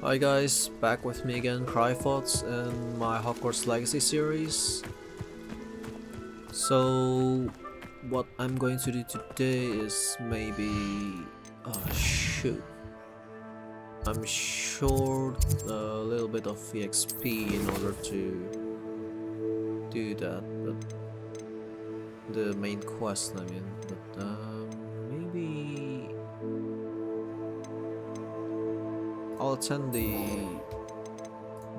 Hi guys, back with me again, Cryfots, in my Hogwarts Legacy series. So, what I'm going to do today is maybe... shoot. I'm short a little bit of EXP in order to do that, but the main quest, I mean, but maybe I'll attend the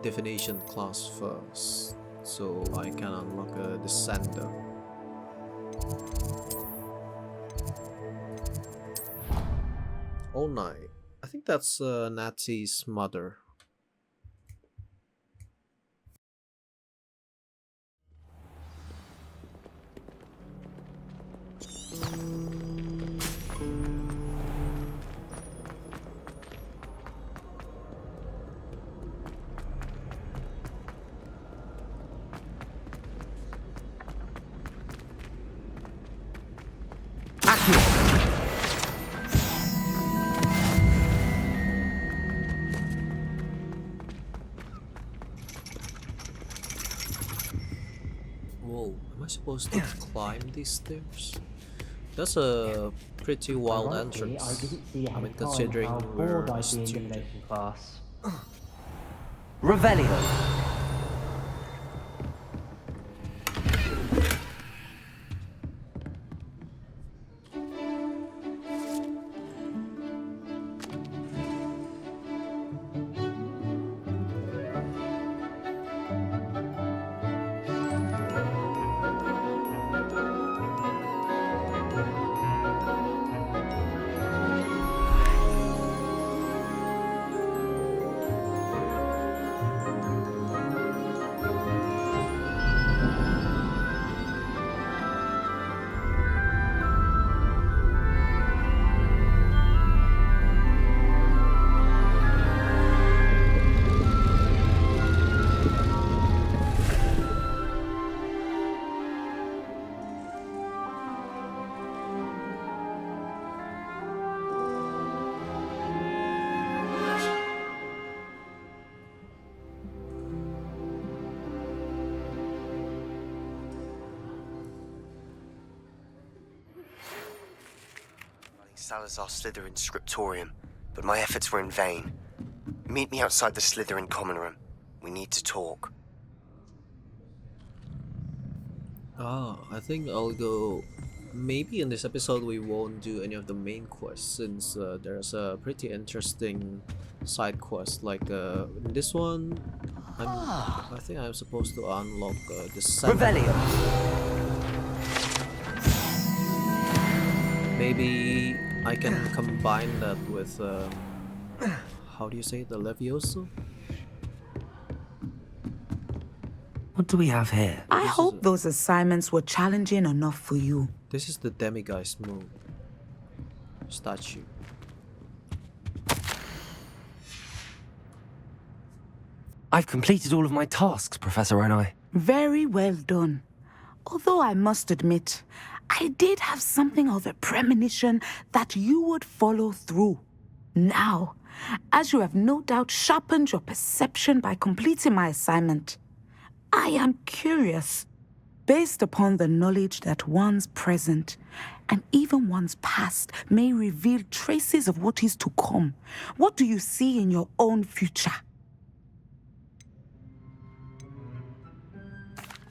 definition class first, so I can unlock a Descendo. All night. I think that's Natsy's mother. Whoa, am I supposed to climb these stairs? That's a pretty wild Ironically, entrance. I didn't see I mean, time considering how we're bored a I'd be in student. divination class. Revelio. Salazar Slytherin scriptorium, but my efforts were in vain. Meet me outside the Slytherin common room. We need to talk. I think I'll go... Maybe in this episode we won't do any of the main quests, since there's a pretty interesting side quest. Like in this one, I think I'm supposed to unlock Descendo. Revelio. Maybe I can combine that with how do you say it, the Levioso? What do we have here? I This hope is those assignments were challenging enough for you. This is the Demiguise moon statue. I've completed all of my tasks, Professor Onai. Very well done. Although I must admit, I did have something of a premonition that you would follow through. Now, as you have no doubt sharpened your perception by completing my assignment, I am curious, based upon the knowledge that one's present and even one's past may reveal traces of what is to come. What do you see in your own future?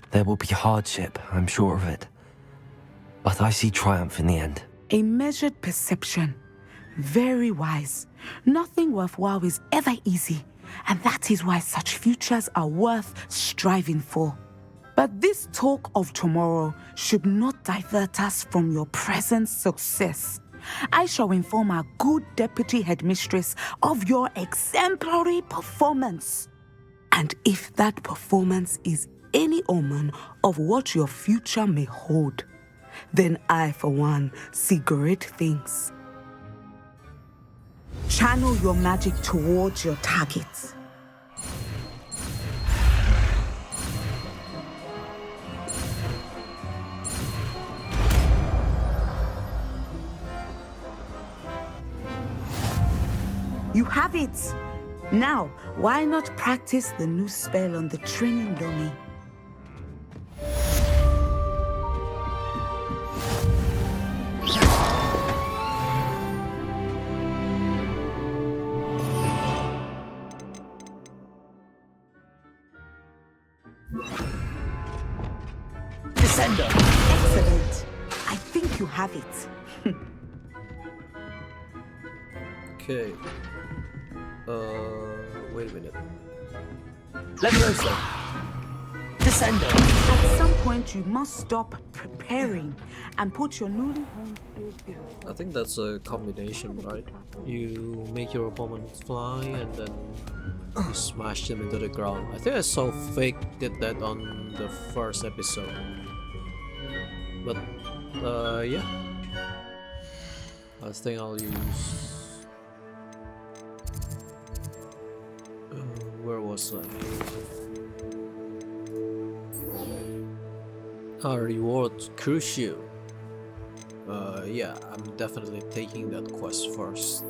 There will be hardship, I'm sure of it. But I see triumph in the end. A measured perception. Very wise. Nothing worthwhile is ever easy, and that is why such futures are worth striving for. But this talk of tomorrow should not divert us from your present success. I shall inform our good deputy headmistress of your exemplary performance. And if that performance is any omen of what your future may hold, then I, for one, see great things. Channel your magic towards your targets. You have it. Now, why not practice the new spell on the training dummy? Descendo! Excellent. I think you have it. Okay. Wait a minute. Leviosa! Descendo! At some point, you must stop preparing and put your newly honed skills. I think that's a combination, right? You make your opponent fly and then you smash them into the ground. I think I saw Fake did that on the first episode. But, yeah. I think I'll use... where was I? Reward Crucio. Yeah, I'm definitely taking that quest first.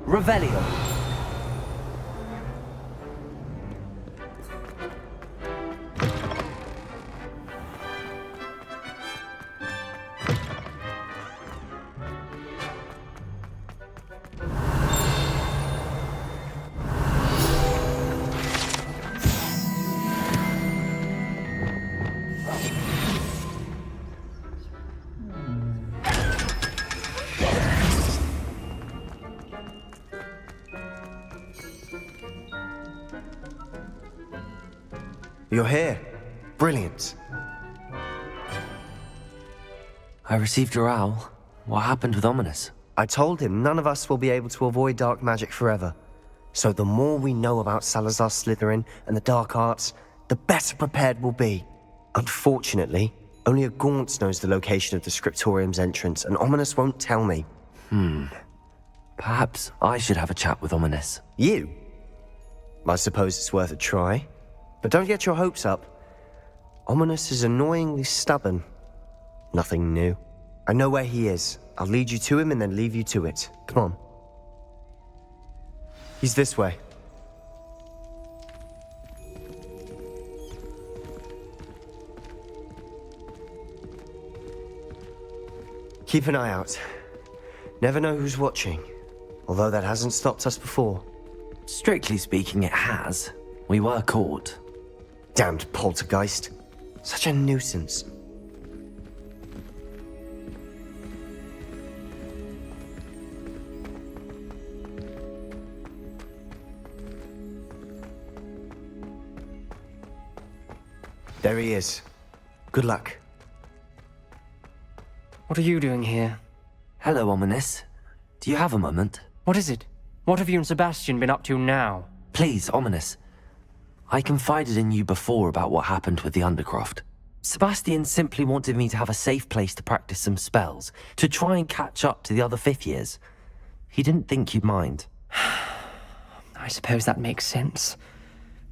Revelio! You're here. Brilliant. I received your owl. What happened with Ominous? I told him none of us will be able to avoid dark magic forever. So the more we know about Salazar Slytherin and the dark arts, the better prepared we'll be. Unfortunately, only a Gaunt knows the location of the Scriptorium's entrance, and Ominous won't tell me. Perhaps I should have a chat with Ominous. You? I suppose it's worth a try. But don't get your hopes up. Ominous is annoyingly stubborn. Nothing new. I know where he is. I'll lead you to him and then leave you to it. Come on. He's this way. Keep an eye out. Never know who's watching. Although that hasn't stopped us before. Strictly speaking, it has. We were caught. Damned poltergeist. Such a nuisance. There he is. Good luck. What are you doing here? Hello, Ominous. Do you have a moment? What is it? What have you and Sebastian been up to now? Please, Ominous. I confided in you before about what happened with the Undercroft. Sebastian simply wanted me to have a safe place to practice some spells, to try and catch up to the other fifth years. He didn't think you'd mind. I suppose that makes sense.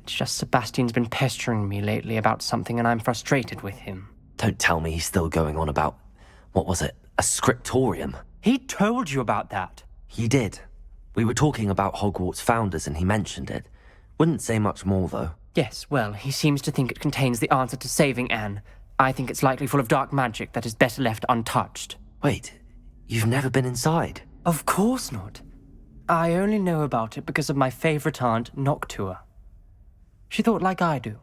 It's just Sebastian's been pestering me lately about something and I'm frustrated with him. Don't tell me he's still going on about, what was it, a scriptorium? He told you about that. He did. We were talking about Hogwarts founders and he mentioned it. Wouldn't say much more, though. Yes, well, he seems to think it contains the answer to saving Anne. I think it's likely full of dark magic that is better left untouched. Wait, you've never been inside? Of course not. I only know about it because of my favorite aunt, Noctua. She thought like I do.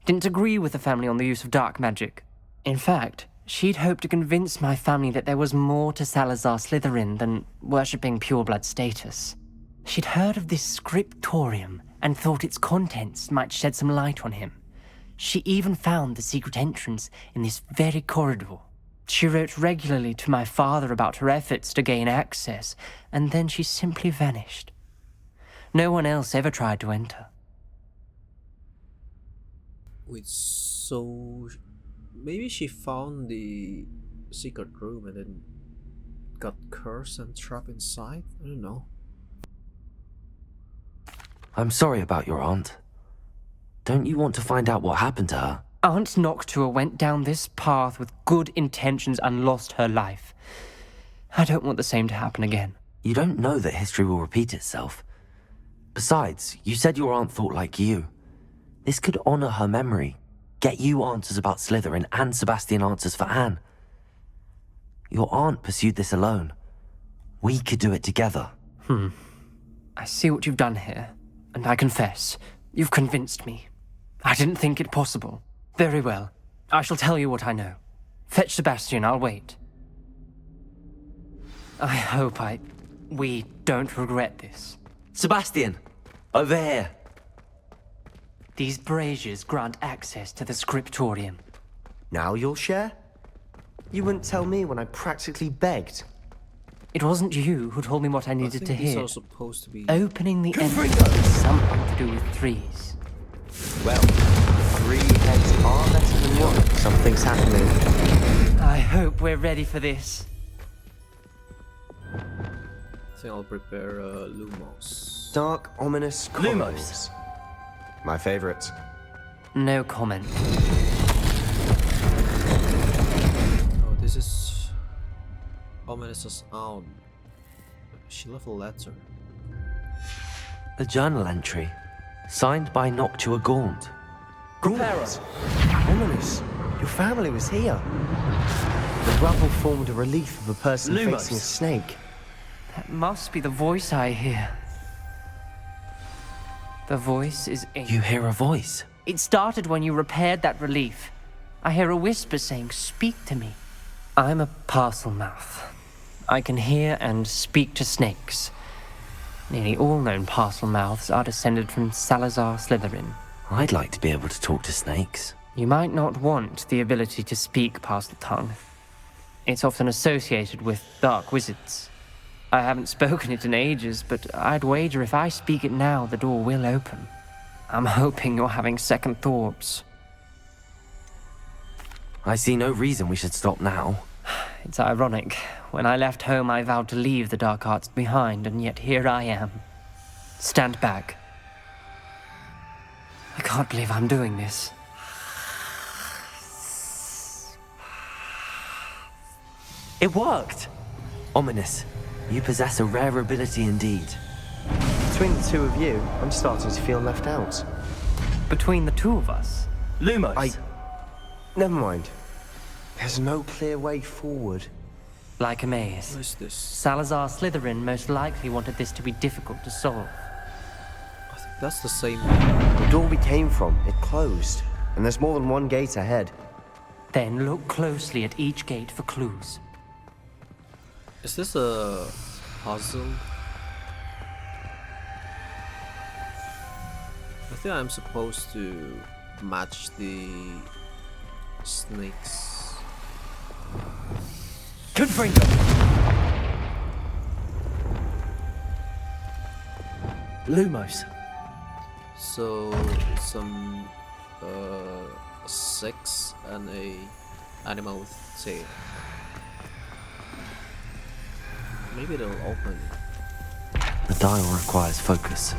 Didn't agree with the family on the use of dark magic. In fact, She'd hoped to convince my family that there was more to Salazar Slytherin than worshipping pureblood status. She'd heard of this scriptorium and thought its contents might shed some light on him. She even found the secret entrance in this very corridor. She wrote regularly to my father about her efforts to gain access, and then she simply vanished. No one else ever tried to enter. Wait, so maybe she found the secret room and then got cursed and trapped inside? I don't know. I'm sorry about your aunt. Don't you want to find out what happened to her? Aunt Noctua went down this path with good intentions and lost her life. I don't want the same to happen again. You don't know that history will repeat itself. Besides, you said your aunt thought like you. This could honor her memory, get you answers about Slytherin and Sebastian answers for Anne. Your aunt pursued this alone. We could do it together. I see what you've done here, and I confess, you've convinced me. I didn't think it possible. Very well. I shall tell you what I know. Fetch Sebastian, I'll wait. I hope we don't regret this. Sebastian! Over here! These braziers grant access to the scriptorium. Now you'll share? You wouldn't tell me when I practically begged. It wasn't you who told me what I I needed think to these hear. are supposed to be. Opening the entrance has something to do with threes. Well, 3 heads are better than 1. Something's happening. I hope we're ready for this. I think I'll prepare Lumos. Dark, ominous corridors. My favorite. No comment. Oh, this is ominous as Aun. She left a letter. A journal entry, signed by Noctua Gaunt. Gaunt! Ominous. Your family was here. The rubble formed a relief of a person facing a snake. That must be the voice I hear. The voice is in. You hear a voice. It started when you repaired that relief. I hear a whisper saying, "Speak to me." I'm a parcel mouth. I can hear and speak to snakes. Nearly all known parcel mouths are descended from Salazar Slytherin. I'd like to be able to talk to snakes. You might not want the ability to speak parcel tongue. It's often associated with dark wizards. I haven't spoken it in ages, but I'd wager if I speak it now, the door will open. I'm hoping you're having second thoughts. I see no reason we should stop now. It's ironic. When I left home, I vowed to leave the dark arts behind, and yet here I am. Stand back. I can't believe I'm doing this. It worked! Ominous. You possess a rare ability indeed. Between the two of you, I'm starting to feel left out. Between the two of us, Lumos! Never mind. There's no clear way forward. like a maze. What is this? Salazar Slytherin most likely wanted this to be difficult to solve. I think that's the same. The door we came from, it closed. And there's more than one gate ahead. Then look closely at each gate for clues. Is this a puzzle? I think I'm supposed to match the snakes. Confringo! Lumos. So some 6 and a animal with tail. Maybe it'll open. The dial requires focus.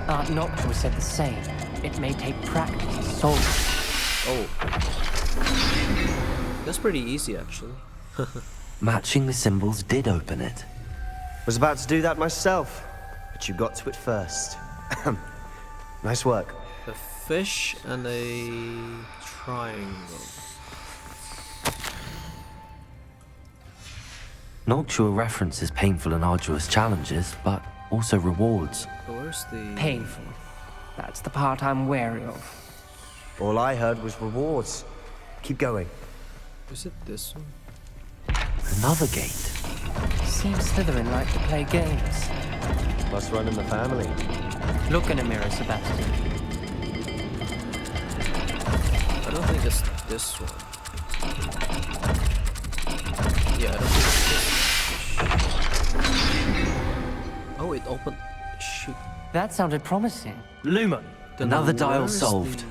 Aunt Noctua said the same. It may take practice to solve it. Oh, that's pretty easy actually. Matching the symbols did open it. Was about to do that myself, but you got to it first. Nice work. A fish and a triangle. Noctua references painful and arduous challenges, but also rewards. Where's the Painful. That's the part I'm wary of. All I heard was rewards. Keep going. Is it this one? Another gate. Seems Slytherin like to play games. Must run in the family. Look in a mirror, Sebastian. I don't think it's this one. Yeah, I don't think it's this one. Oh, it opened. Shoot. That sounded promising. Lumo. Then Another dial where's solved.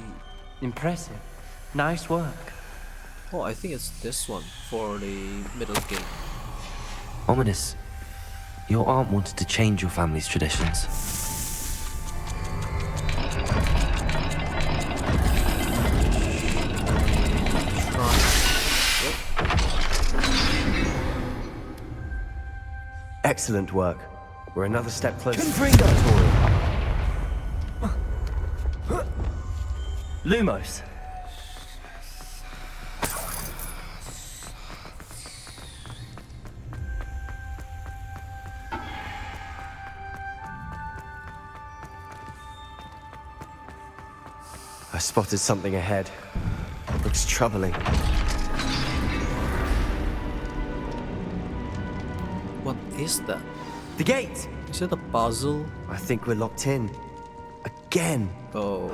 the- Impressive. Nice work. Oh, I think it's this one for the middle gate. Ominous. Your aunt wanted to change your family's traditions. Excellent work. We're another step closer. Lumos. I spotted something ahead. Looks troubling. What is that? The gate! Is it a puzzle? I think we're locked in. Again. Oh,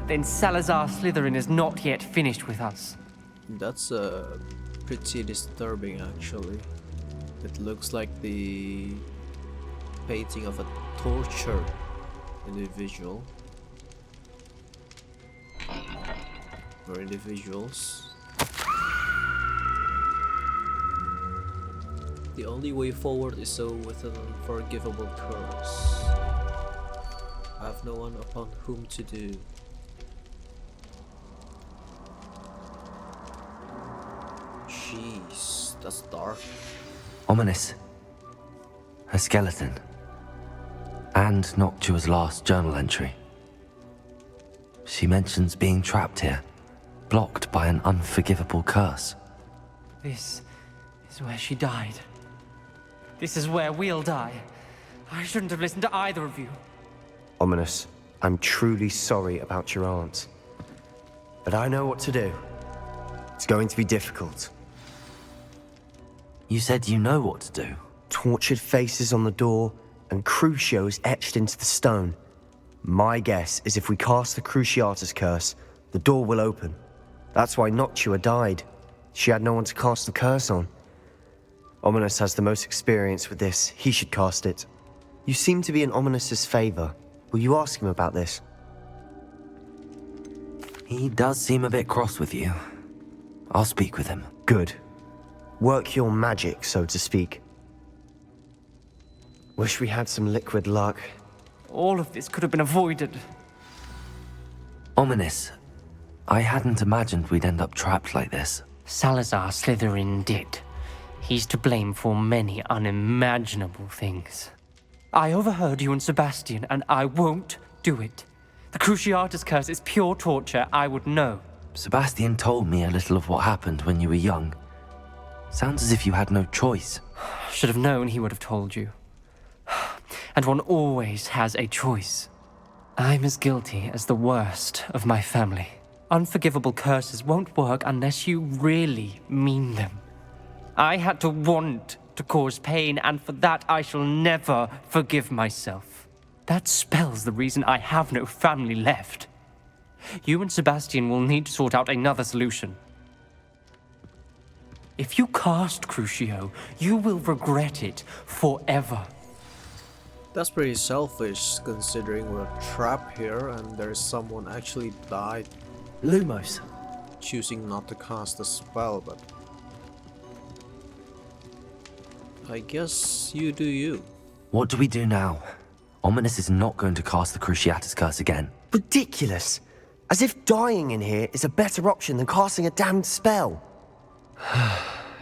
Then Salazar Slytherin is not yet finished with us. that's pretty disturbing actually. It looks like the painting of a tortured individual. Or individuals. The only way forward is so with an unforgivable curse. I have no one upon whom to do. Jeez, that's dark. Ominous. A skeleton. And Noctua's last journal entry. She mentions being trapped here, blocked by an unforgivable curse. This is where she died. This is where we'll die. I shouldn't have listened to either of you. Ominous, I'm truly sorry about your aunt. But I know what to do. It's going to be difficult. You said you know what to do. Tortured faces on the door, and Crucio is etched into the stone. My guess is if we cast the Cruciatus curse, the door will open. That's why Noctua died. She had no one to cast the curse on. Ominous has the most experience with this. He should cast it. You seem to be in Ominous's favor. Will you ask him about this? He does seem a bit cross with you. I'll speak with him. Good. Work your magic, so to speak. Wish we had some liquid luck. All of this could have been avoided. Ominous. I hadn't imagined we'd end up trapped like this. Salazar Slytherin did. He's to blame for many unimaginable things. I overheard you and Sebastian, and I won't do it. The Cruciatus curse is pure torture, I would know. Sebastian told me a little of what happened when you were young. Sounds as if you had no choice. Should have known he would have told you. And one always has a choice. I'm as guilty as the worst of my family. Unforgivable curses won't work unless you really mean them. I had to want to cause pain, and for that I shall never forgive myself. That spells the reason I have no family left. You and Sebastian will need to sort out another solution. If you cast Crucio, you will regret it forever. That's pretty selfish considering we're trapped here and there's someone actually died Lumos. choosing not to cast a spell, but I guess you do you. What do we do now? Ominous is not going to cast the Cruciatus curse again. Ridiculous! As if dying in here is a better option than casting a damned spell.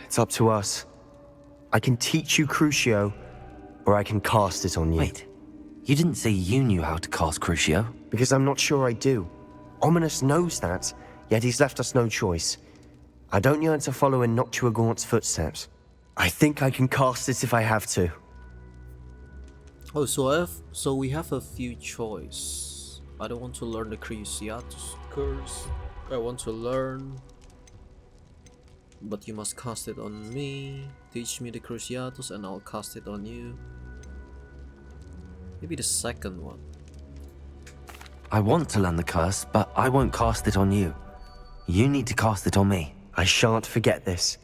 It's up to us. I can teach you Crucio, or I can cast it on you. Wait, you didn't say you knew how to cast Crucio? Because I'm not sure I do. Ominous knows that, yet he's left us no choice. I don't yearn to follow in Noctua Gaunt's footsteps. I think I can cast it if I have to. Oh, so we have a few choice. I don't want to learn the Cruciatus curse. I want to learn but you must cast it on me. Teach me the Cruciatus and I'll cast it on you. Maybe the second one. I want to learn the curse, but I won't cast it on you. You need to cast it on me. I shan't forget this.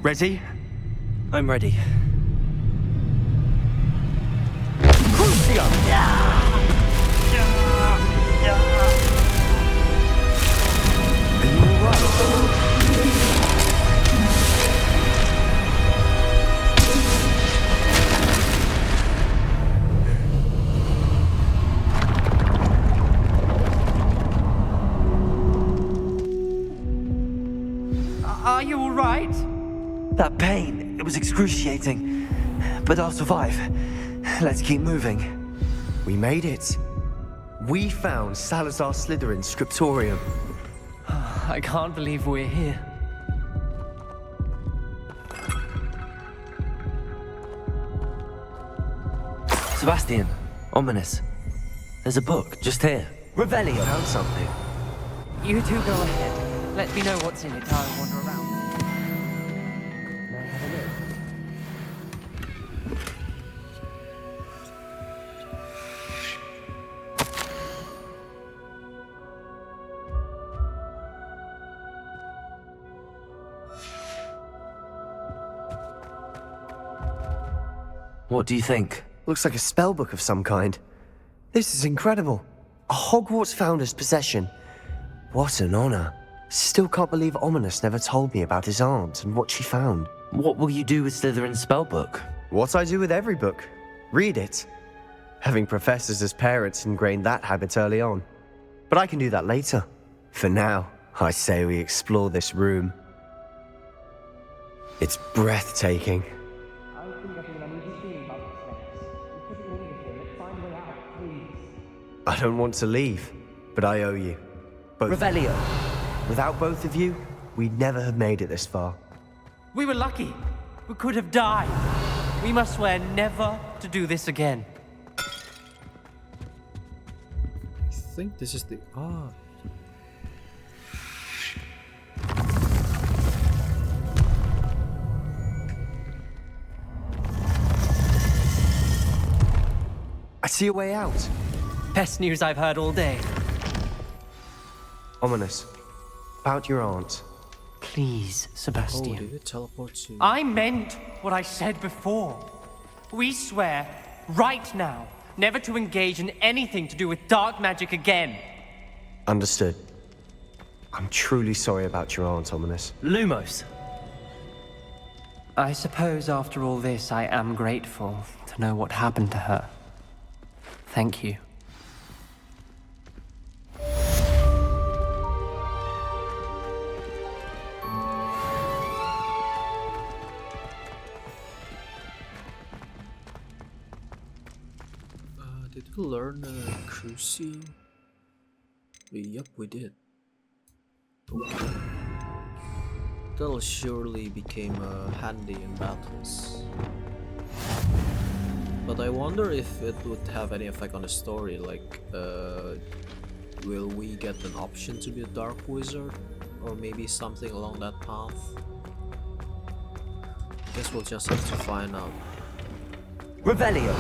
Ready? I'm ready. Are you all right? That pain, it was excruciating. But I'll survive. Let's keep moving. We made it. We found Salazar Slytherin's scriptorium. I can't believe we're here. Sebastian, ominous. There's a book just here. Revelio. Found something. You two go ahead. Let me know what's in it. I'll wander around. What do you think? Looks like a spellbook of some kind. This is incredible. A Hogwarts founder's possession. What an honor. Still can't believe Ominous never told me about his aunt and what she found. What will you do with Slytherin's spellbook? What I do with every book. Read it. Having professors as parents ingrained that habit early on. But I can do that later. For now, I say we explore this room. It's breathtaking. I don't want to leave, but I owe you. Both. Revelio. Without both of you, we'd never have made it this far. We were lucky. We could have died. We must swear never to do this again. I think this is the... Ah. I see a way out. Best news I've heard all day. Ominous. About your aunt. Please, Oh, Sebastian. did it teleport to... I meant what I said before. We swear, right now, never to engage in anything to do with dark magic again. Understood. I'm truly sorry about your aunt, Ominous. Lumos. I suppose after all this, I am grateful to know what happened to her. Thank you. Did we learn Crucio? Yep, we did. Okay. That'll surely become handy in battles. But I wonder if it would have any effect on the story, like, will we get an option to be a dark wizard? Or maybe something along that path? Guess we'll just have to find out. Revelio.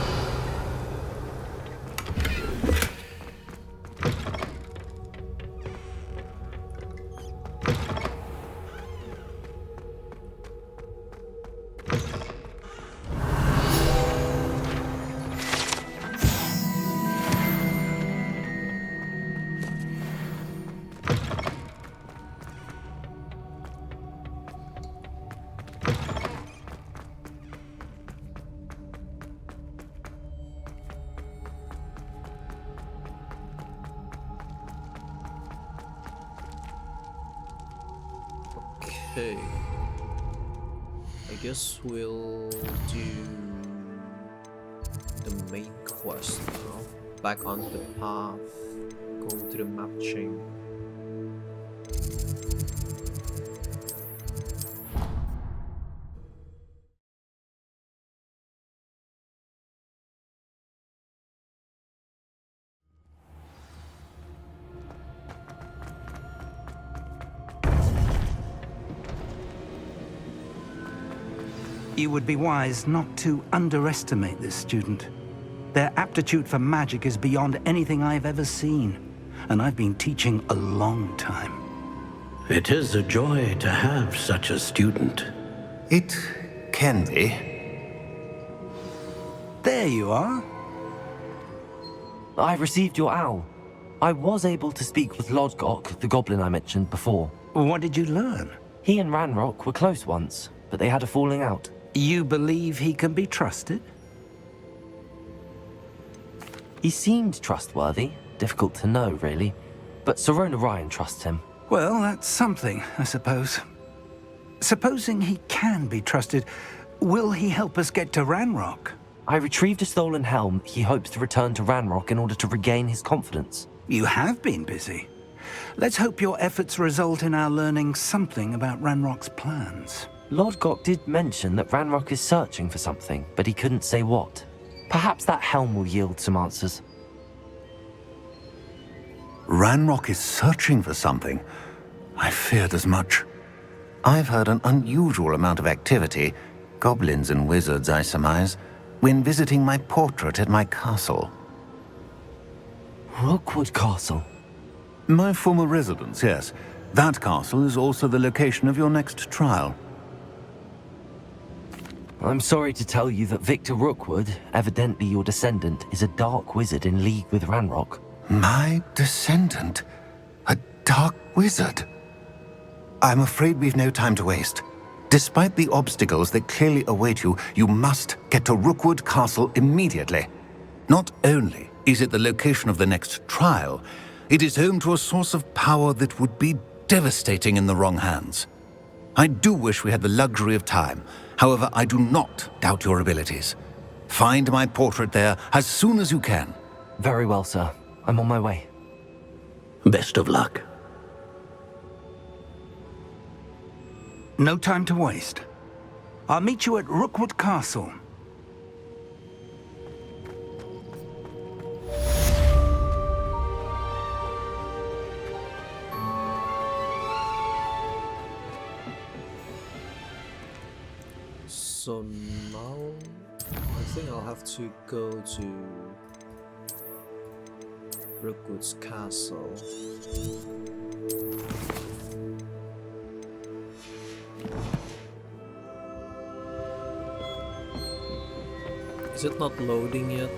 Okay. I guess we'll do the main quest now. Back on the path, going to the map chain. You would be wise not to underestimate this student. Their aptitude for magic is beyond anything I've ever seen, and I've been teaching a long time. It is a joy to have such a student. It can be. There you are. I received your owl. I was able to speak with Lodgok, the goblin I mentioned before. What did you learn? He and Ranrock were close once, but they had a falling out. You believe he can be trusted? He seemed trustworthy. Difficult to know, really. But Sirona Ryan trusts him. Well, that's something, I suppose. Supposing he can be trusted, will he help us get to Ranrock? I retrieved a stolen helm he hopes to return to Ranrock in order to regain his confidence. You have been busy. Let's hope your efforts result in our learning something about Ranrock's plans. Lodgok did mention that Ranrock is searching for something, but he couldn't say what. Perhaps that helm will yield some answers. Ranrock is searching for something. I feared as much. I've heard an unusual amount of activity, goblins and wizards, I surmise, when visiting my portrait at my castle. Rookwood Castle? My former residence, yes. That castle is also the location of your next trial. I'm sorry to tell you that Victor Rookwood, evidently your descendant, is a dark wizard in league with Ranrock. My descendant? A dark wizard? I'm afraid we've no time to waste. Despite the obstacles that clearly await you, you must get to Rookwood Castle immediately. Not only is it the location of the next trial, it is home to a source of power that would be devastating in the wrong hands. I do wish we had the luxury of time. However, I do not doubt your abilities. Find my portrait there as soon as you can. Very well, sir. I'm on my way. Best of luck. No time to waste. I'll meet you at Rookwood Castle. So now I think I'll have to go to Rookwood's castle. Is it not loading yet?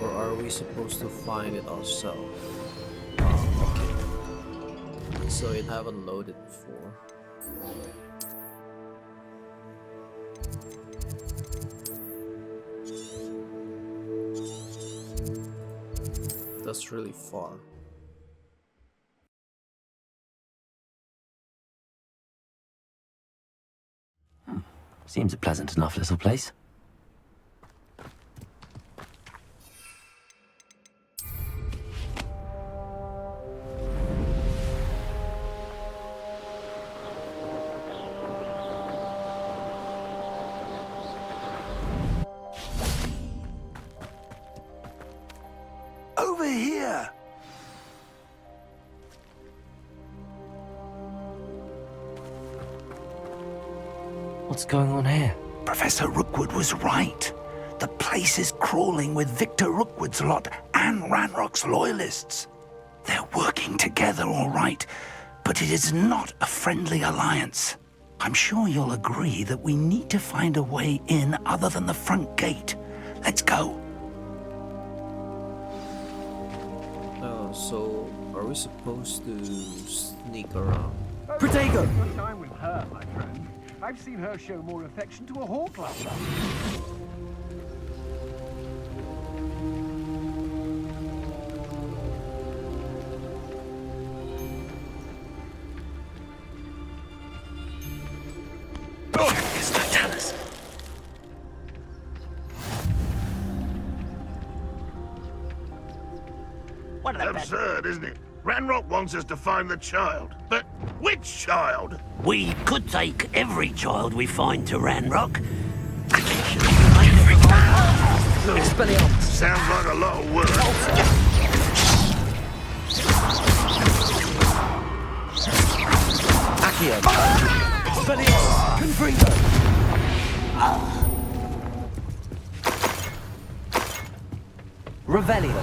Or are we supposed to find it ourselves? Okay. So it haven't loaded before. That's really far. Seems a pleasant enough little place. Over here! What's going on here? Professor Rookwood was right. The place is crawling with Victor Rookwood's lot and Ranrock's loyalists. They're working together all right, but it is not a friendly alliance. I'm sure you'll agree that we need to find a way in other than the front gate. Let's go. So are we supposed to sneak around? Protego! Your time with her, my friend. I've seen her show more affection to a hawk lover. It's not Talus. Absurd, isn't it? Ranrock wants us to find the child. But which child? We could take every child we find to Ranrock. Sounds like a lot of work. Accio. Expelliarmus! Confringo! Revelio.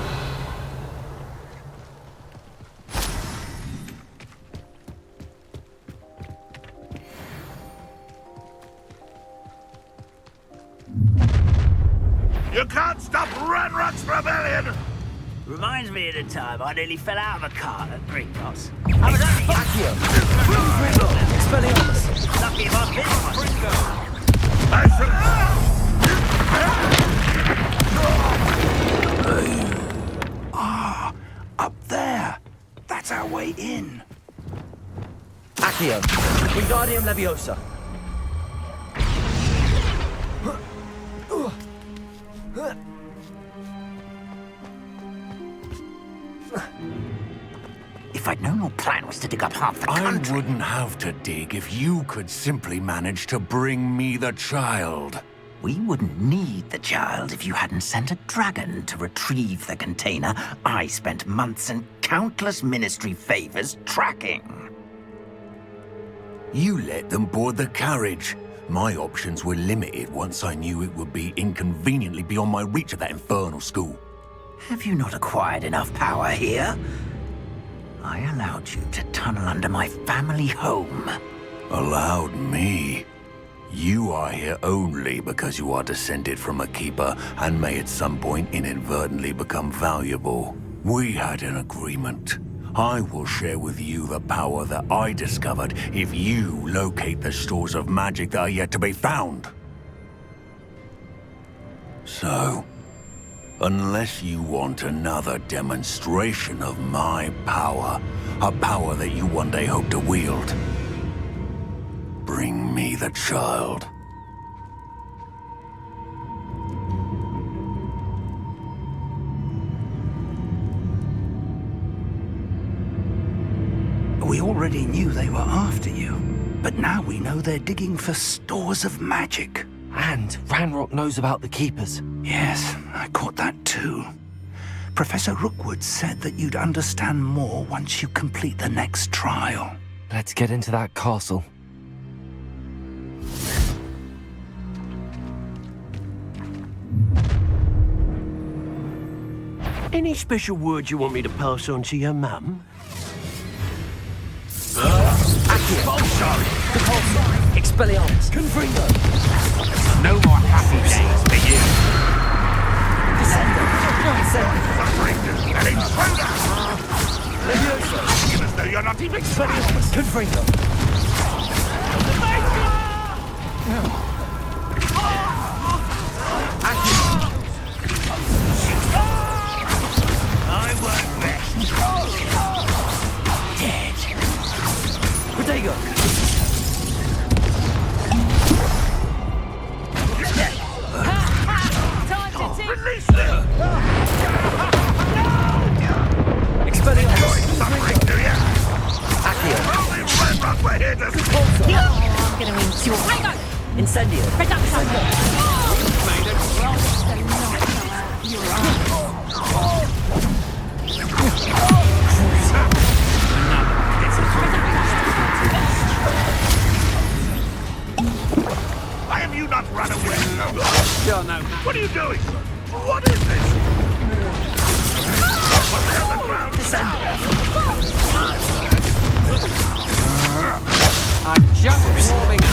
You can't stop Ranrock's rebellion! Reminds me of the time I nearly fell out of a cart at Gringotts. I was only Accio! Confringo! Expelliarmus! lucky if I missed one. Up there. That's our way in. Accio! Wingardium Leviosa! If I'd known your plan was to dig up half the I country... wouldn't have to dig if you could simply manage to bring me the child. We wouldn't need the child if you hadn't sent a dragon to retrieve the container I spent months and countless ministry favors tracking. You let them board the carriage. My options were limited once I knew it would be inconveniently beyond my reach at that infernal school. Have you not acquired enough power here? I allowed you to tunnel under my family home. Allowed me? You are here only because you are descended from a keeper and may at some point inadvertently become valuable. We had an agreement. I will share with you the power that I discovered if you locate the stores of magic that are yet to be found. So, unless you want another demonstration of my power, a power that you one day hope to wield, bring me the child. We already knew they were after you, but now we know they're digging for stores of magic. And Ranrock knows about the Keepers. Yes, I caught that too. Professor Rookwood said that you'd understand more once you complete the next trial. Let's get into that castle. Any special words you want me to pass on to your mum? Expelliarmus! Confringo! No more happy days for you! Descendo! Suffering and intruder! Leviosa! Even as though you're not even Expelliarmus! Confringo! I work best. Dead. Protego! Release them! Expelliarmus! Suffering, do you? Accio! Only Ranrock were here to... I'm gonna endure. Incendio! Why have you not run away? What are you doing? What is this? What the hell is ground? I'm just warming up.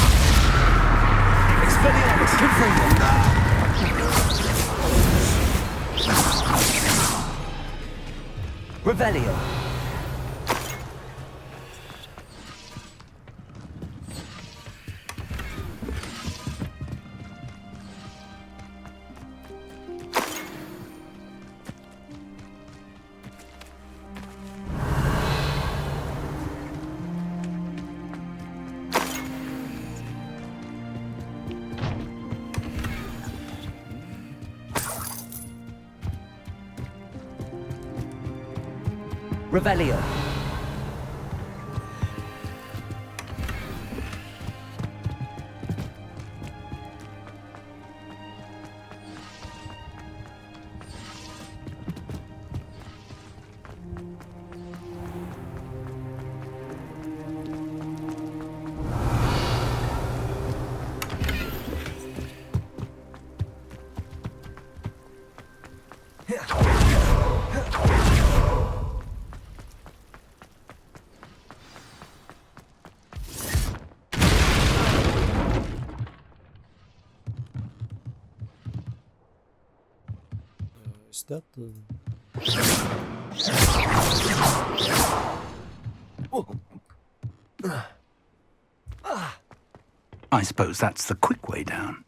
Expelliarmus! Confringo! Revelio! Revelio. Is that the... I suppose that's the quick way down.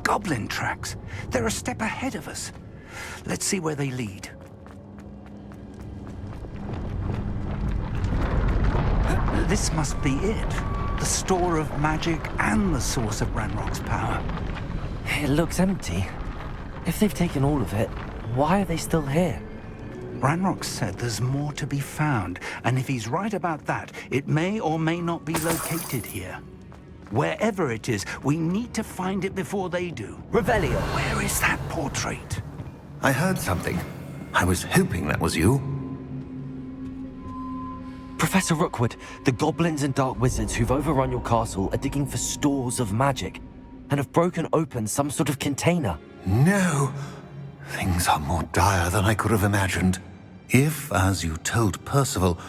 Goblin tracks. They're a step ahead of us. Let's see where they lead. This must be it. The store of magic and the source of Ranrock's power. It looks empty. If they've taken all of it, why are they still here? Ranrock said there's more to be found, and if he's right about that, it may or may not be located here. Wherever it is, we need to find it before they do. Revelio! Where is that portrait? I heard something. I was hoping that was you. Professor Rookwood, the goblins and dark wizards who've overrun your castle are digging for stores of magic and have broken open some sort of container. No! Things are more dire than I could have imagined. If, as you told Percival,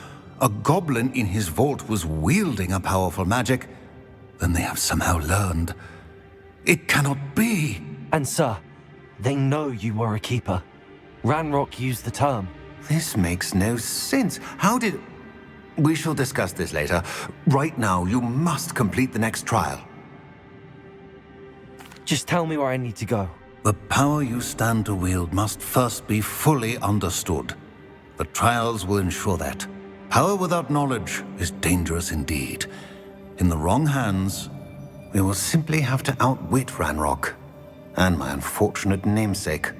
a goblin in his vault was wielding a powerful magic, then they have somehow learned. It cannot be! And sir, they know you were a keeper. Ranrock used the term. This makes no sense. How did... We shall discuss this later. Right now, you must complete the next trial. Just tell me where I need to go. The power you stand to wield must first be fully understood. The trials will ensure that. Power without knowledge is dangerous indeed. In the wrong hands, we will simply have to outwit Ranrock and my unfortunate namesake.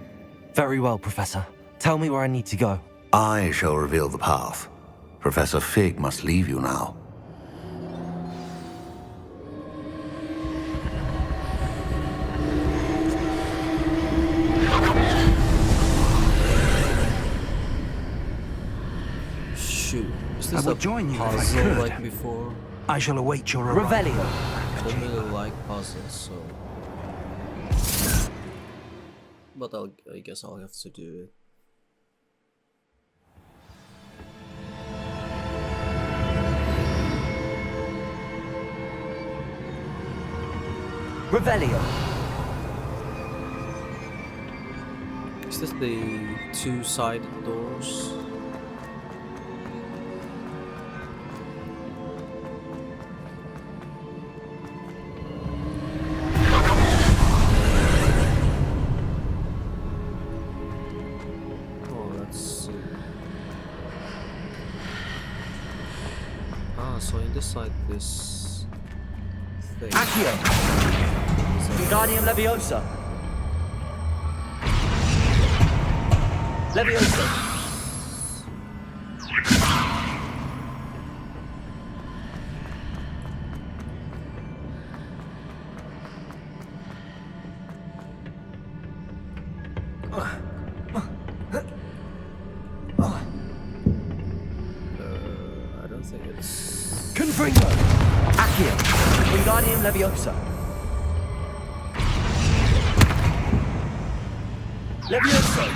Very well, Professor. Tell me where I need to go. I shall reveal the path. Professor Fig must leave you now. Shoot. Is I this would a join you if I puzzle could. like before? I shall await your arrival. Revelio! I don't really like puzzles, so... But I guess I'll have to do it. Revelio! Is this the two-sided doors? Oh, let's see. Ah, so inside this thing. Accio! Wingardium Leviosa! Leviosa! I don't think it's... Confringo! Accio! Wingardium Leviosa! Leviosa!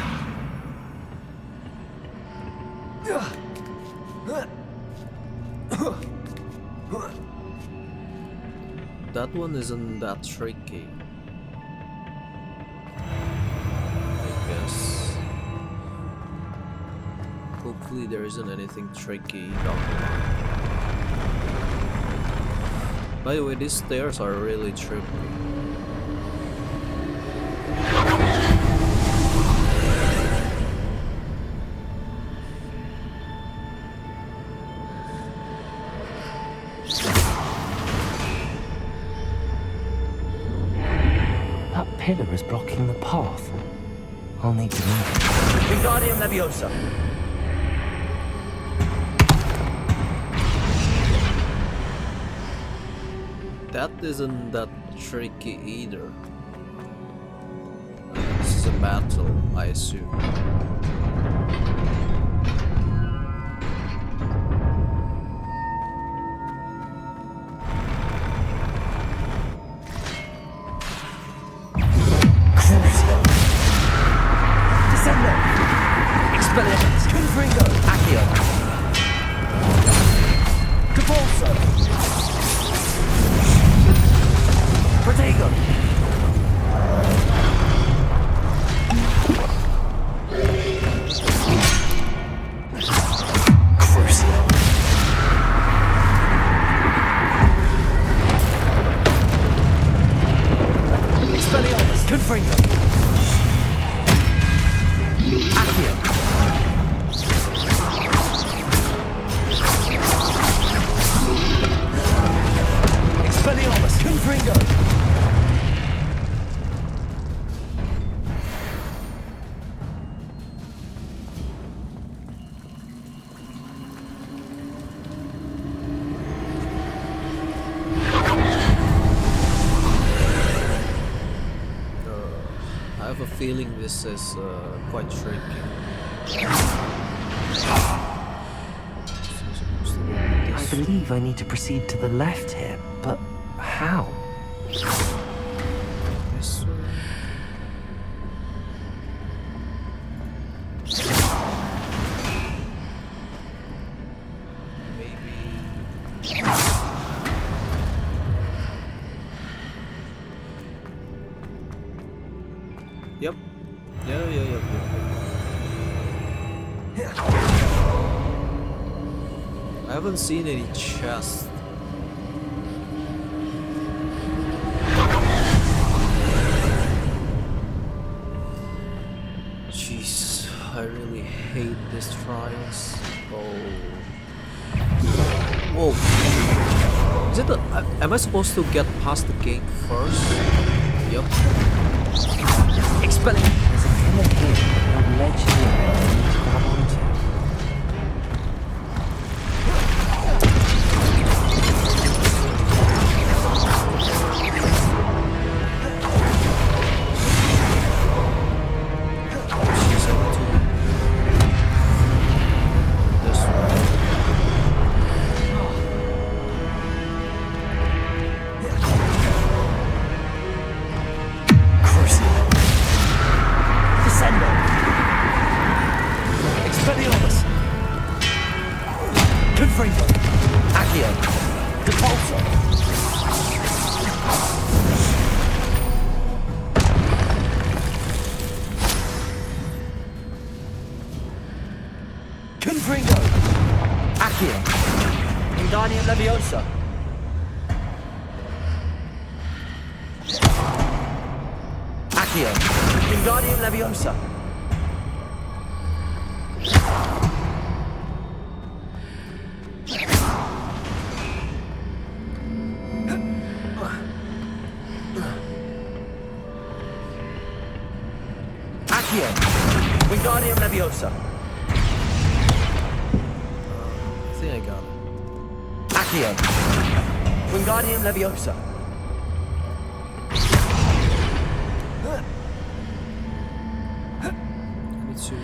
That one isn't that tricky. I guess. Hopefully there isn't anything tricky down the line. By the way, these stairs are really trippy. That pillar is blocking the path. I'll need to move it. Wingardium Leviosa! That isn't that tricky either. This is a battle, I assume. Expelliarmus! Confringo! Accio! Capulso! Protego! Crucio! Expelliarmus! Confringo! Accio! Expelliarmus! Confringo! I have a feeling this is quite tricky. I believe I need to proceed to the left here, but how? This way. Maybe. Yep. Yeah. I haven't seen any chests. Jeez, I really hate these trials. Oh. Whoa. Is it am I supposed to get past the gate first? Yep. Expelling. There's a pillar here, a ledge here I need to grab onto. Descendo! Expelliarmus! Confringo! Accio! Depulso! Confringo! Accio! Wingardium Leviosa! Accio! Wingardium Leviosa! Accio! Wingardium Leviosa! I think I got it. Accio! Wingardium Leviosa! Me too.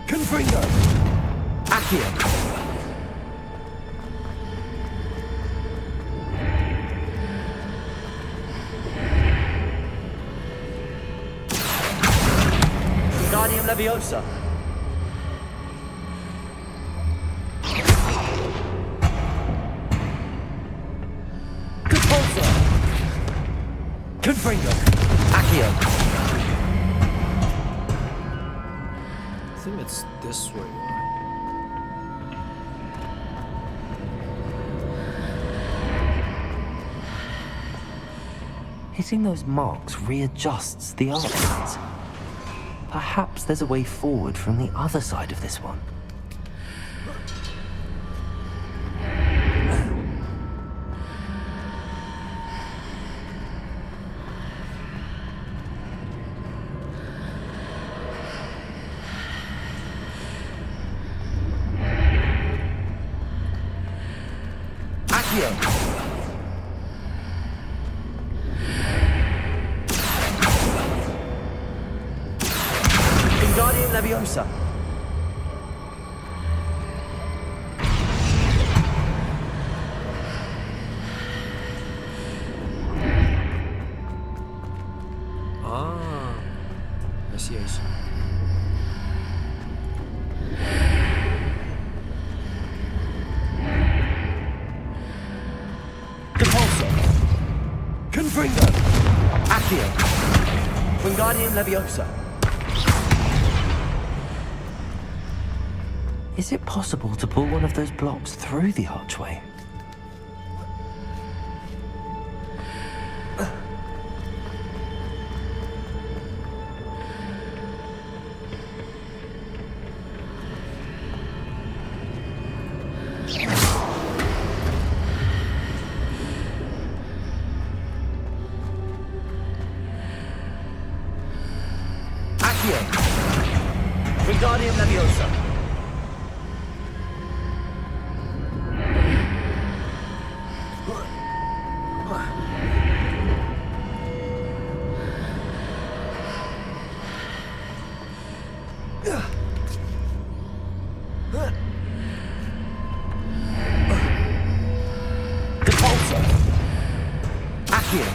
Confringo! Accio! Wingardium Leviosa! Compulso! Confringo! Accio! I think it's this way, right? Hitting those marks readjusts the arcades. Perhaps there's a way forward from the other side of this one. Accio! Wingardium Leviosa! initiation. Depulso! Confringo! Accio! Wingardium Leviosa! Is it possible to pull one of those blocks through the archway? Accio! Wingardium Leviosa! Depulso! Accio!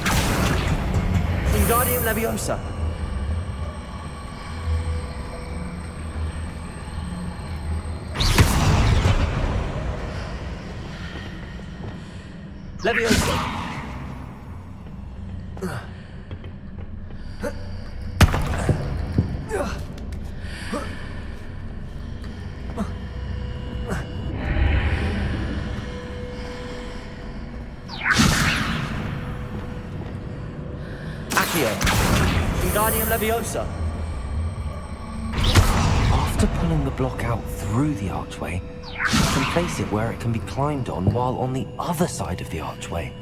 Wingardium Leviosa! Leviosa! Accio! Wingardium Leviosa! After pulling the block out through the archway, I can place it where it can be climbed on while on the other side of the archway.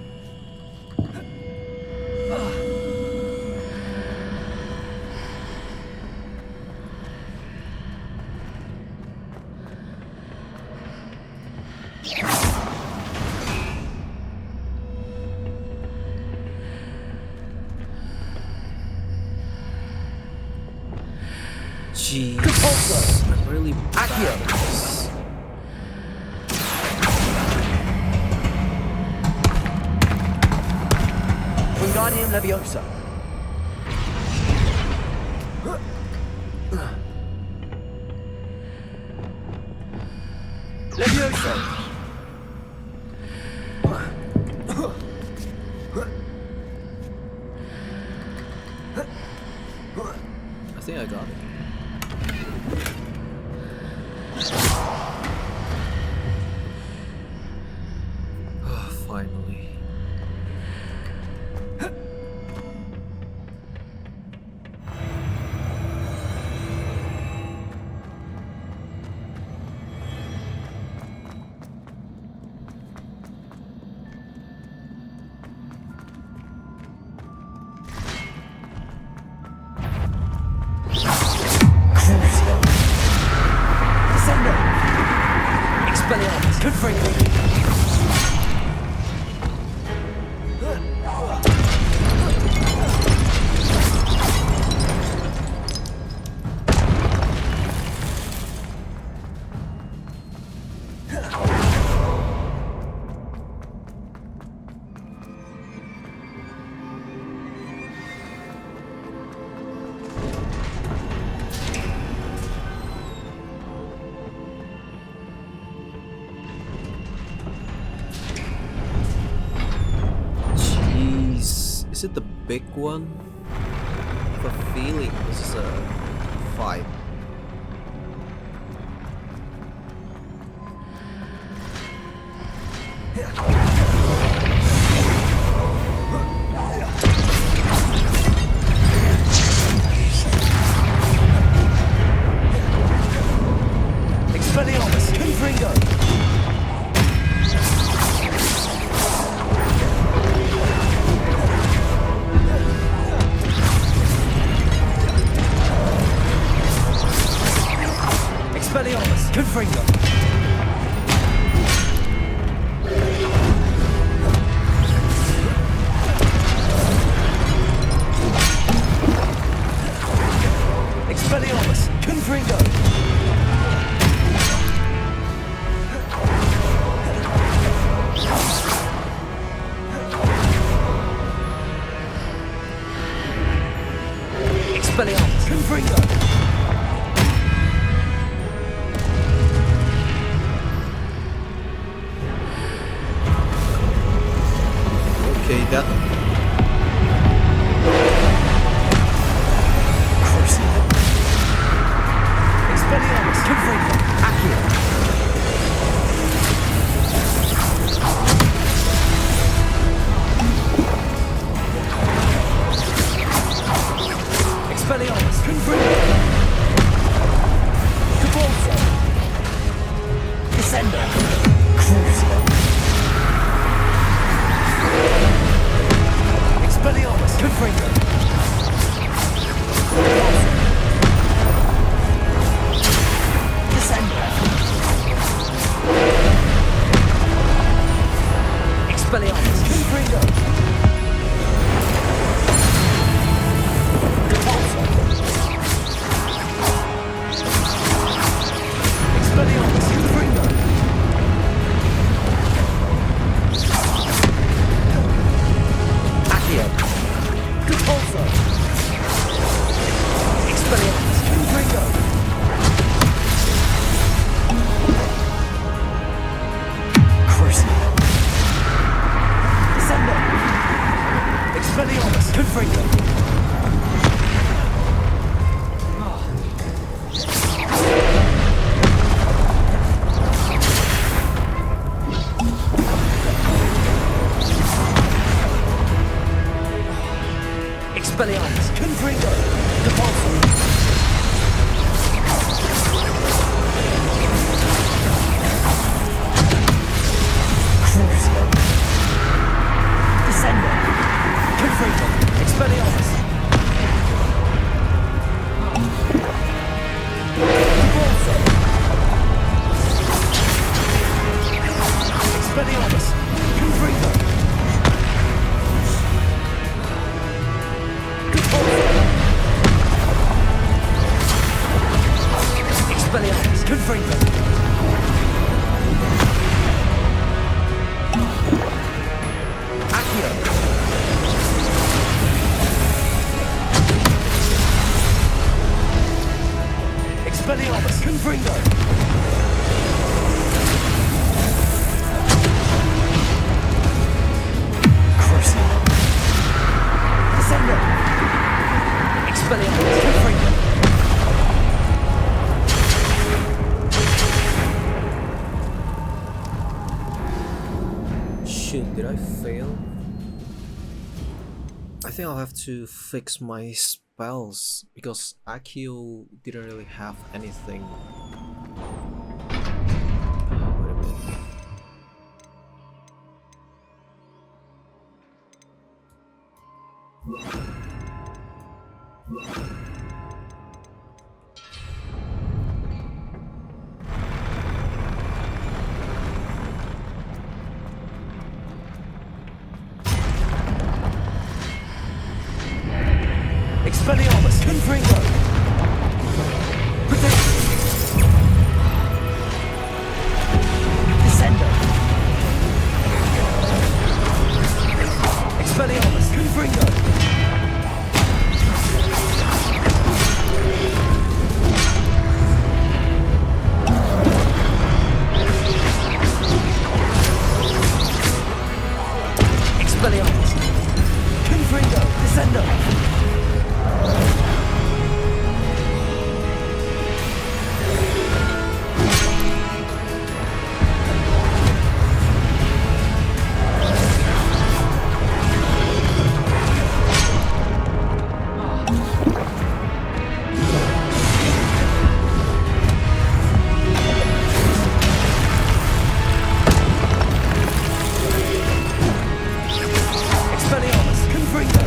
Jeez. I'm really bad at this. Wingardium Leviosa! Leviosa! I think I got it. Finally. Crucio! Descendo! Expelliarmus! Confringo! Jeez. Is it the big one? I have a feeling this is a 5. Expelliarmus! Confringo! Expelliarmus! Confringo! Expelliarmus! Confringo! Expelliarmus! Confringo! Okay, that. Crucio! Expelliarmus! Confringo! Accio! Expelliarmus! Confringo! Cabalso! Descendo! Crucio! Expelliarmus! Confringo! Cabalso! Descendo! Expelliarmus! Confringo! Cabalso! Expelliarmus! Confringo! Accio! Cabalso! Expelliarmus! Confringo! Crucio! Descendo! Expelliarmus! Confringo! Expelliarmus! Confringo! Cabalso! Crucio! Descendo! Confringo! Expelliarmus! Cabalso! Expelliarmus! Confringo! Expelliarmus! Confringo! Accio! Expelliarmus! Confringo! Crucio! Descendo! Expelliarmus! Confringo! Shoot, did I fail? I think I'll have to fix my spells because Akio didn't really have anything. Wait a minute. Expelliarmus! Confringo! Descendo! Expelliarmus! Confringo! Expelliarmus! Confringo! Descendo! Expelliarmus! Confringo!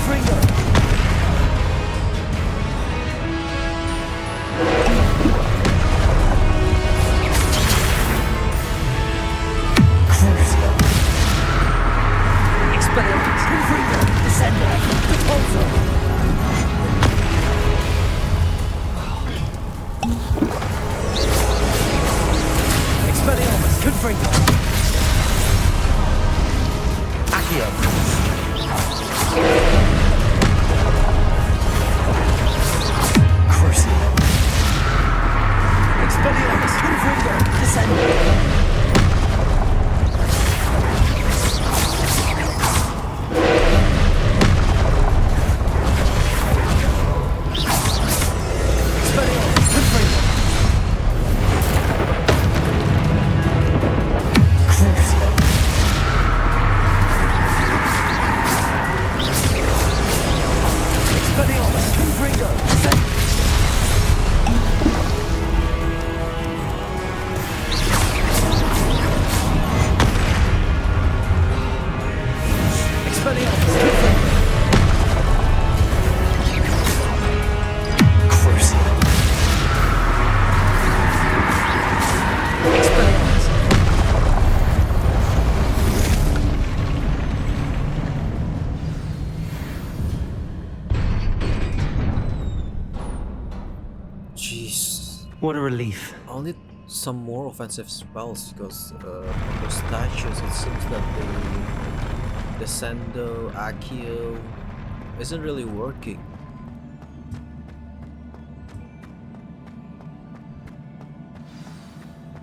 Crucio. Expelliarmus. Descendo. Expelliarmus. Confringo. Accio. Crucio. Expelliarmus. Confringo. Descendo. Jeez. What a relief. I'll need some more offensive spells because on the statues it seems that the Descendo, Accio isn't really working.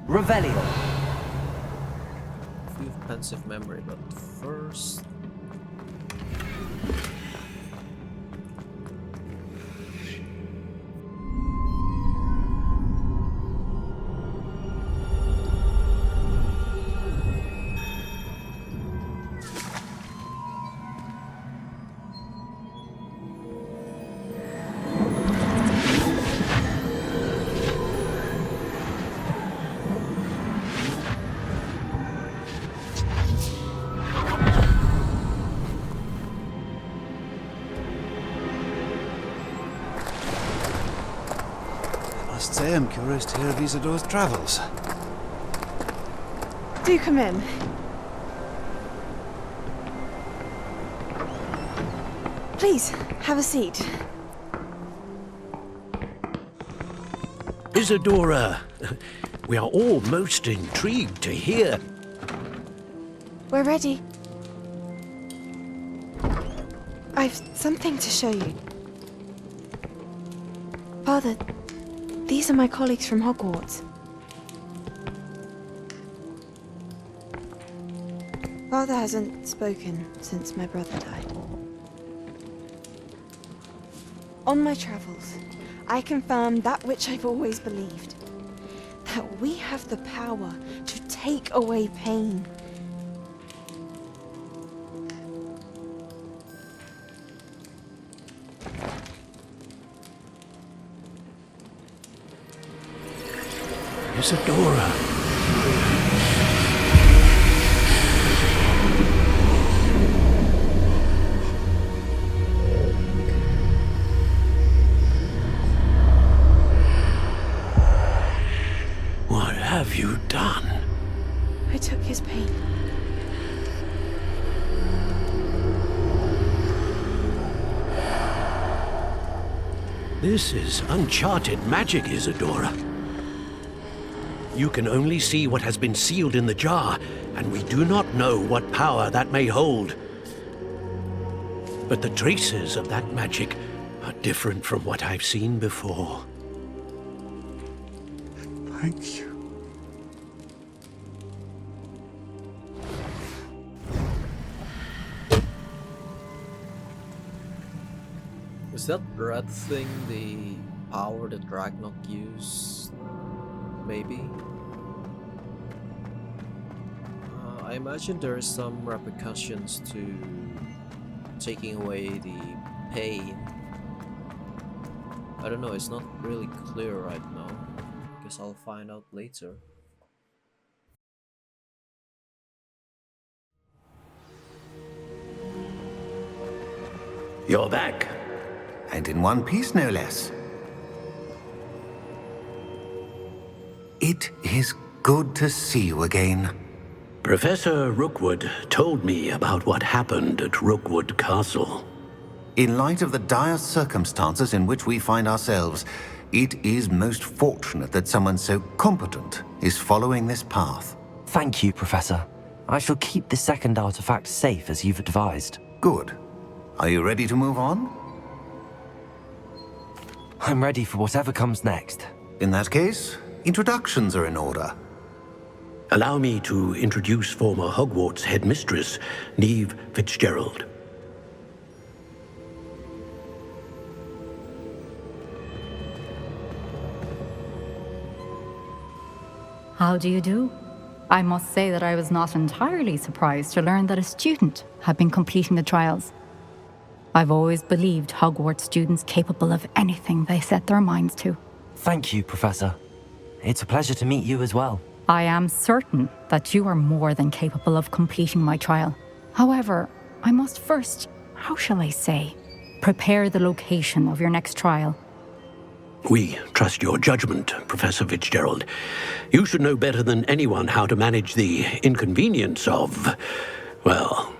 Revelio. A few pensive memory, but first. Must say I'm curious to hear of Isidore's travels. Do come in. Please, have a seat. Isadora, we are all most intrigued to hear. We're ready. I've something to show you. Father, these are my colleagues from Hogwarts. Father hasn't spoken since my brother died. On my travels, I confirmed that which I've always believed. That we have the power to take away pain. Isadora. What have you done? I took his pain. This is uncharted magic, Isadora. You can only see what has been sealed in the jar, and we do not know what power that may hold. But the traces of that magic are different from what I've seen before. Thank you. Is that red thing the power that Ragnarok used? Maybe? I imagine there is some repercussions to taking away the pain. I don't know, it's not really clear right now. Guess I'll find out later. You're back. And in one piece, no less. It is good to see you again. Professor Rookwood told me about what happened at Rookwood Castle. In light of the dire circumstances in which we find ourselves, it is most fortunate that someone so competent is following this path. Thank you, Professor. I shall keep the second artifact safe as you've advised. Good. Are you ready to move on? I'm ready for whatever comes next. In that case, introductions are in order. Allow me to introduce former Hogwarts headmistress, Neve Fitzgerald. How do you do? I must say that I was not entirely surprised to learn that a student had been completing the trials. I've always believed Hogwarts students capable of anything they set their minds to. Thank you, Professor. It's a pleasure to meet you as well. I am certain that you are more than capable of completing my trial. However, I must first, how shall I say, prepare the location of your next trial. We trust your judgment, Professor Fitzgerald. You should know better than anyone how to manage the inconvenience of, well...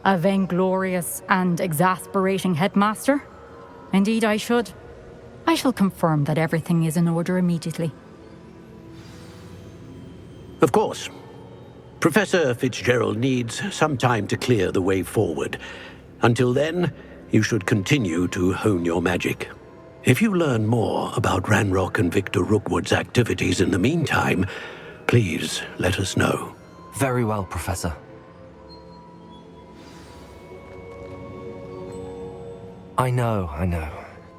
A vainglorious and exasperating headmaster? Indeed I should. I shall confirm that everything is in order immediately. Of course. Professor Fitzgerald needs some time to clear the way forward. Until then, you should continue to hone your magic. If you learn more about Ranrock and Victor Rookwood's activities in the meantime, please let us know. Very well, Professor. I know.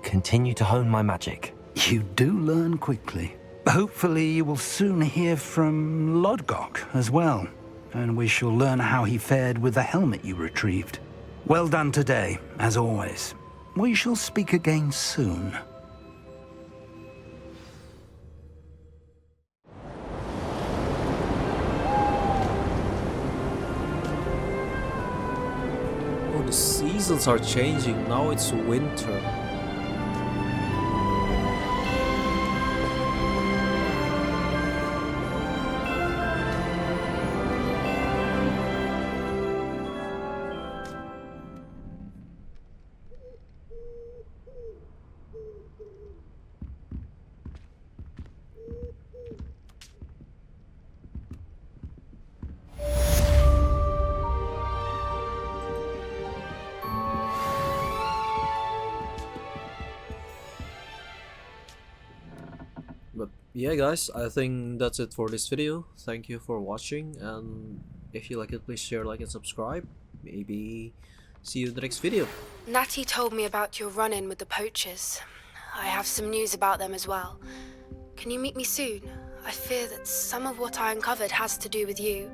Continue to hone my magic. You do learn quickly. Hopefully you will soon hear from Lodgok as well, and we shall learn how he fared with the helmet you retrieved. Well done today, as always. We shall speak again soon. Oh, the seasons are changing. Now it's winter. But yeah guys, I think that's it for this video. Thank you for watching, and if you like it, please share, like, and subscribe. Maybe see you in the next video. Natty told me about your run-in with the poachers. I have some news about them as well. Can you meet me soon? I fear that some of what I uncovered has to do with you.